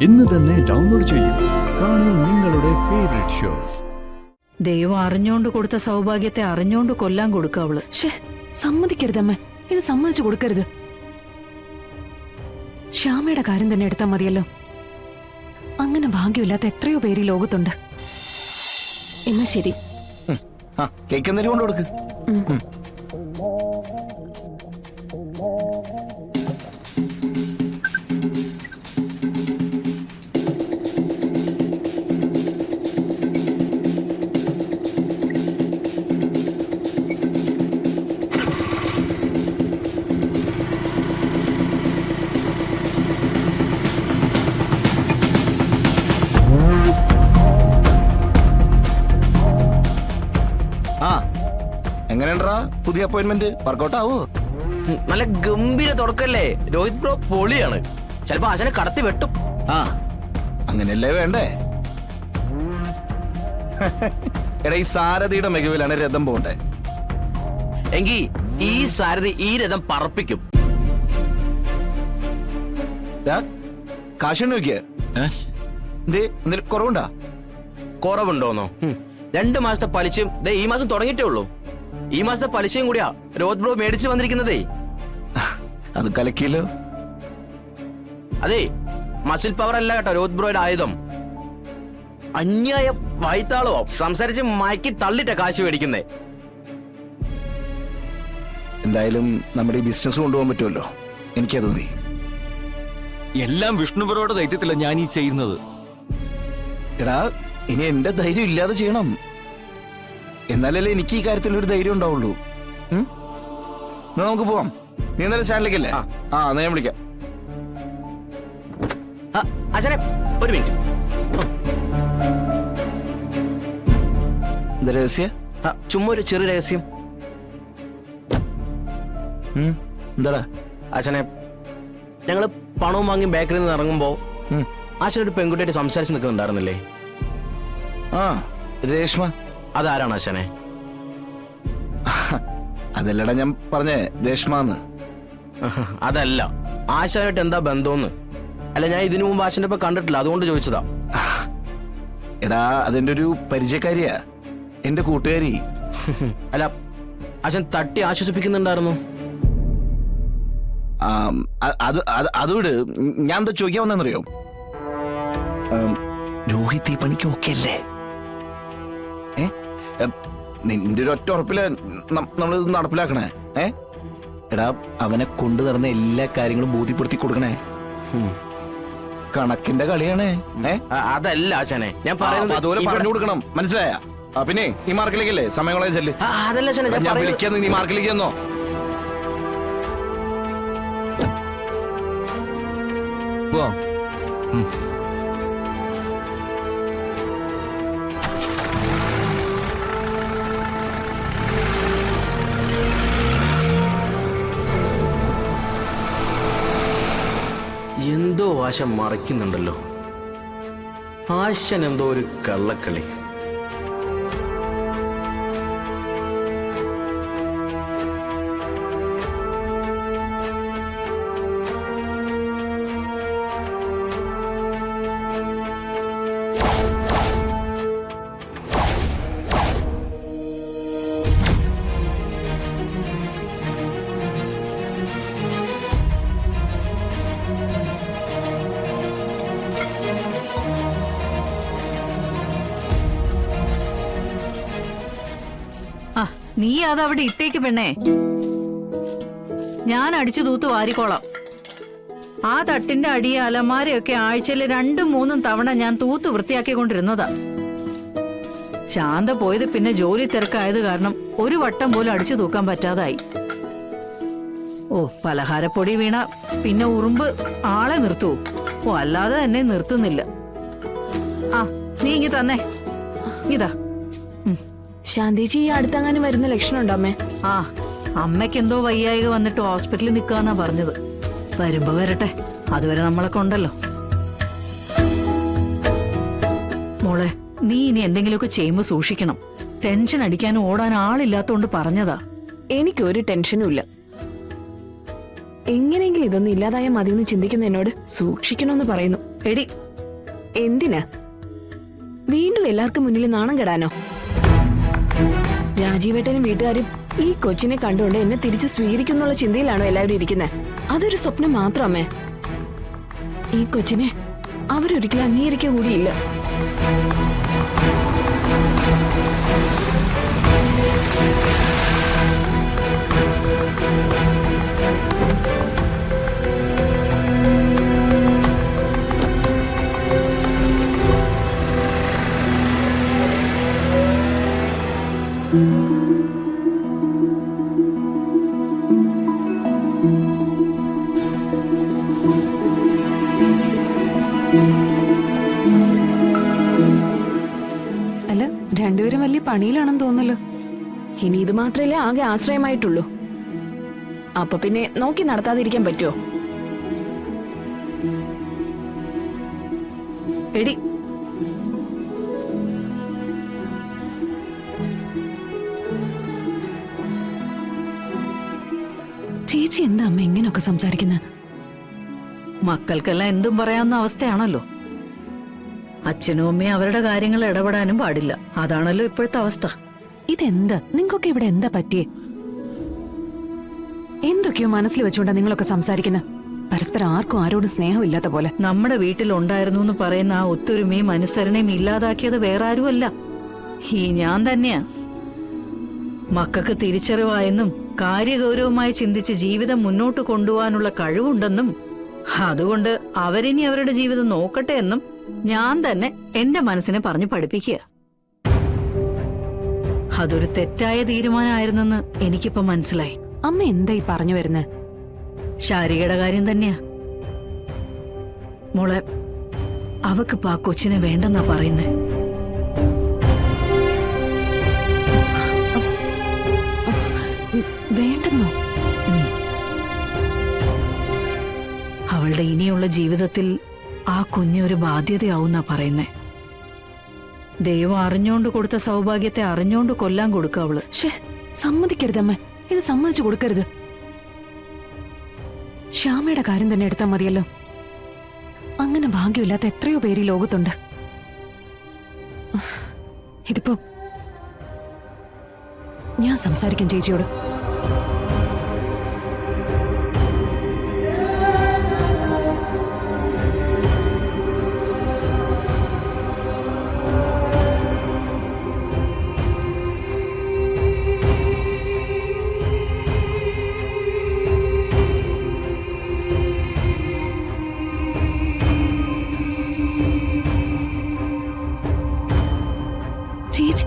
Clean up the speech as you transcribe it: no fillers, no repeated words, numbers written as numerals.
ഇന്ന് തന്നെ ഡൗൺലോഡ് ചെയ്യൂ. കാണൂ നിങ്ങളുടെ ഫേവറേറ്റ് ഷോസ്. ദൈവം അറിഞ്ഞോണ്ട് കൊടുത്ത സൗഭാഗ്യത്തെ അറിഞ്ഞോണ്ട് കൊല്ലാൻ കൊടുക്ക അവള്. സമ്മതിക്കരുതമ്മ, ഇത് സമ്മതിച്ചു കൊടുക്കരുത്. ശ്യാമയുടെ കാര്യം തന്നെ എടുത്താൽ മതിയല്ലോ. അങ്ങനെ ഭാഗ്യമില്ലാത്ത എത്രയോ പേര് ഈ ലോകത്തുണ്ട്. എന്നാ ശരി, കേക്ക് എന്തെങ്കിലും കൊണ്ട് കൊടുക്ക്. എങ്ങനെയാ പുതിയ അപ്പോയിന്റ്മെന്റ്? വർക്കൗട്ട് ആവോ? നല്ല ഗംഭീര തുടക്കല്ലേ രോഹിത് ബ്രോ, പൊളിയാണ്. ചിലപ്പോ ആശാനെ കടത്തി വെട്ടും. അങ്ങനെയല്ലേ വേണ്ടേ? എടാ, ഈ സാരഥിയുടെ മികവിലാണ് രഥം പോണ്ടേ. എങ്കി ഈ സാരഥി ഈ രഥം പറപ്പിക്കും. കാശ് നോക്കിയേ, എന്തെങ്കിലും കുറവുണ്ടാ? കുറവുണ്ടോന്നോ? 2 മാസത്തെ പലിശയും ഈ മാസം തുടങ്ങിയിട്ടേ ഉള്ളൂ. ഈ മാസത്തെ പലിശയും കൂടിയാ രോഹിത് ബ്രോ മേടിച്ചു വന്നിരിക്കുന്നതേ. അത് കലക്കിയല്ലോ. അതെ, മസിൽ പവർ അല്ല കേട്ടോ രോഹിത് ബ്രോയുടെ ആയുധം. അന്യായ വായ്ത്താളോ സംസാരിച്ച് മയക്കി തള്ളിട്ട കാശ് മേടിക്കുന്നേ. എന്തായാലും നമ്മുടെ ഈ ബിസിനസ് കൊണ്ടുപോകാൻ പറ്റുമല്ലോ, എനിക്കത് മതി. എല്ലാം വിഷ്ണുപുരയുടെ ദൈത്യത്തില്ല ഞാൻ ഈ ചെയ്യുന്നത്. എടാ, ഇനി എന്റെ ധൈര്യം ഇല്ലാതെ ചെയ്യണം. എന്നാലല്ലേ എനിക്ക് ഈ കാര്യത്തിൽ ഒരു ധൈര്യം ഉണ്ടാവുള്ളൂ. നമുക്ക് പോവാം. നീ എന്തായാലും സ്റ്റാൻഡിലേക്കല്ലേ? എന്നാ ഞാൻ വിളിക്കാം. ആശാനെ ഒരു മിനിറ്റ്. എന്താ രഹസ്യ? ചുമ്മാ ഒരു ചെറിയ രഹസ്യം. എന്താടാ? ആശാനെ, ഞങ്ങള് പണവും വാങ്ങി ബേക്കറിയിൽ നിന്ന് ഇറങ്ങുമ്പോ ആശാനൊരു പെൺകുട്ടിയായിട്ട് സംസാരിച്ച് നിൽക്കുന്നുണ്ടായിരുന്നില്ലേ? രേഷ്മ. അതാരാണ് ആശാനെ? അതല്ലടാ ഞാൻ പറഞ്ഞേ, രേഷ്മന്ന്. അതല്ല, ആശാനായിട്ട് എന്താ ബന്ധമെന്ന്. അല്ല, ഞാൻ ഇതിനു മുമ്പ് ആശാന്റെ ഇപ്പൊ കണ്ടിട്ടില്ല, അതുകൊണ്ട് ചോദിച്ചതാ. എടാ, അതെന്റെ ഒരു പരിചയക്കാരിയാ, എന്റെ കൂട്ടുകാരി. അല്ല, ആശാൻ തട്ടി ആശ്വസിപ്പിക്കുന്നുണ്ടായിരുന്നു. അതുവിട്. ഞാൻ എന്താ ചോദിക്കാൻ വന്നെന്നറിയോ? രോഹിത് ഈ പണിക്ക് ഓക്കെ അല്ലേ? നിന്റെ ഒരു ഒറ്റ ഉറപ്പില് നമ്മളിത് നടപ്പിലാക്കണേ. എടാ, അവനെ കൊണ്ടു നടന്ന എല്ലാ കാര്യങ്ങളും ബോധ്യപ്പെടുത്തി കൊടുക്കണേ. കണക്കിന്റെ കളിയാണേ. അതല്ല ആശാനെ ഞാൻ പറയുന്നത്, അതുപോലെ പറഞ്ഞു കൊടുക്കണം, മനസ്സിലായ? പിന്നെ ഈ മാർക്കിലേക്കല്ലേ സമയങ്ങളെ ചെല്ല്. അതല്ല ആശാനെ ഞാൻ വിളിക്കാന്ന്, നീ മാർക്കിലേക്ക് എന്നോ. എന്തോ ആശ മറയ്ക്കുന്നുണ്ടല്ലോ. ആശൻ എന്തോ ഒരു കള്ളക്കളി. നീ അതവിടെ ഇട്ടേക്ക് പെണ്ണേ, ഞാൻ അടിച്ചു തൂത്ത് വാരിക്കോളാം. ആ തട്ടിന്റെ അടി അലമാരയൊക്കെ ആഴ്ചയിൽ 2-3 തവണ ഞാൻ തൂത്ത് വൃത്തിയാക്കിക്കൊണ്ടിരുന്നതാ. ശാന്ത പോയത് പിന്നെ ജോലി തിരക്കായത് കാരണം ഒരു വട്ടം പോലും അടിച്ചു തൂക്കാൻ പറ്റാതായി. പലഹാരപ്പൊടി വീണ പിന്നെ ഉറുമ്പ് ആളെ നിർത്തൂ. അല്ലാതെ തന്നെ നിർത്തുന്നില്ല. നീ ഇങ്ങി തന്നെ. ഇതാ. ശാന്തിജി ഈ അടുത്തങ്ങാനും വരുന്ന ലക്ഷണം ഉണ്ടോ അമ്മേ? അമ്മയ്ക്ക് എന്തോ വയ്യായിക വന്നിട്ട് ഹോസ്പിറ്റലിൽ നിൽക്കാന്നാ പറഞ്ഞത്. വരുമ്പോ വരട്ടെ, അതുവരെ നമ്മളൊക്കെ ഉണ്ടല്ലോ. മോളെ, നീ ഇനി എന്തെങ്കിലുമൊക്കെ ചെയ്യുമ്പോ സൂക്ഷിക്കണം. ടെൻഷൻ അടിക്കാനും ഓടാൻ ആളില്ലാത്തോണ്ട് പറഞ്ഞതാ. എനിക്കൊരു ടെൻഷനും ഇല്ല. എങ്ങനെയെങ്കിലും ഇതൊന്നും ഇല്ലാതായ മതിയെന്ന് ചിന്തിക്കുന്ന എന്നോട് സൂക്ഷിക്കണമെന്ന് പറയുന്നു. എടി, എന്തിനാ വീണ്ടും എല്ലാവർക്കും മുന്നിൽ നാണം കെടാനോ? രാജീവേട്ടനും വീട്ടുകാരും ഈ കൊച്ചിനെ കണ്ടുകൊണ്ട് എന്നെ തിരിച്ച് സ്വീകരിക്കുന്നുള്ള ചിന്തയിലാണോ എല്ലാവരും ഇരിക്കുന്നത്? അതൊരു സ്വപ്നം മാത്രം അമ്മേ. ഈ കൊച്ചിനെ അവരൊരിക്കലും അംഗീകരിക്കുക കൂടിയില്ല. അല്ല, രണ്ടുപേരും വലിയ പണിയിലാണെന്ന് തോന്നല്ലോ. ഇനി ഇത് മാത്രമല്ലേ ആകെ ആശ്രയമായിട്ടുള്ളൂ. അപ്പൊ പിന്നെ നോക്കി നടത്താതിരിക്കാൻ പറ്റുമോ? എടി, ചേച്ചി എന്താ അമ്മ ഇങ്ങനെയൊക്കെ സംസാരിക്കുന്നത്? മക്കൾക്കെല്ലാം എന്തും പറയാവുന്ന അവസ്ഥയാണല്ലോ. അച്ഛനും അമ്മയും അവരുടെ കാര്യങ്ങൾ ഇടപെടാനും പാടില്ല. അതാണല്ലോ ഇപ്പോഴത്തെ അവസ്ഥ. ഇതെന്താ നിങ്ങൾക്കൊക്കെ ഇവിടെ എന്താ പറ്റിയേ? എന്തൊക്കെയോ മനസ്സിൽ വെച്ചുകൊണ്ടാ നിങ്ങളൊക്കെ സംസാരിക്കുന്നത്? പരസ്പരം ആർക്കും ആരോടും സ്നേഹമില്ലാത്ത പോലെ. നമ്മുടെ വീട്ടിൽ ഉണ്ടായിരുന്നു എന്ന് പറയുന്ന ആ ഒത്തൊരുമയും അനുസരണയും ഇല്ലാതാക്കിയത് വേറെ ആരുമല്ല, ഈ ഞാൻ തന്നെയാ. മക്കൾക്ക് തിരിച്ചറിവായെന്നും കാര്യഗൗരവമായി ചിന്തിച്ച് ജീവിതം മുന്നോട്ട് കൊണ്ടുപോകാനുള്ള കഴിവുണ്ടെന്നും അതുകൊണ്ട് അവരിനി അവരുടെ ജീവിതം നോക്കട്ടെ എന്നും ഞാൻ തന്നെ എന്റെ മനസ്സിനെ പറഞ്ഞു പഠിപ്പിക്കുക. അതൊരു തെറ്റായ തീരുമാനമായിരുന്നെന്ന് എനിക്കിപ്പോ മനസ്സിലായി. അമ്മ എന്താ ഈ പറഞ്ഞു വരുന്നത്? ശാരികയുടെ കാര്യം തന്നെയാ മോളെ. അവക്കിപ്പോ ആ കൊച്ചിനെ വേണ്ടെന്നാ പറയുന്നേ. വേണ്ടെന്നോ? അവളുടെ ഇനിയുള്ള ജീവിതത്തിൽ ആ കുഞ്ഞൊരു ബാധ്യതയാവുന്നാ പറയുന്നേ. ദൈവം അറിഞ്ഞോണ്ട് കൊടുത്ത സൗഭാഗ്യത്തെ അറിഞ്ഞോണ്ട് കൊല്ലാൻ കൊടുക്കുക അവള്. സമ്മതിക്കരുതമ്മ, ഇത് സമ്മതിച്ചു കൊടുക്കരുത്. ശ്യാമയുടെ കാര്യം തന്നെ എടുത്താൽ മതിയല്ലോ. അങ്ങനെ ഭാഗ്യമില്ലാത്ത എത്രയോ പേര് ഈ ലോകത്തുണ്ട്. ഇതിപ്പോ ഞാൻ സംസാരിക്കാം ചേച്ചിയോട്. ചേച്ചി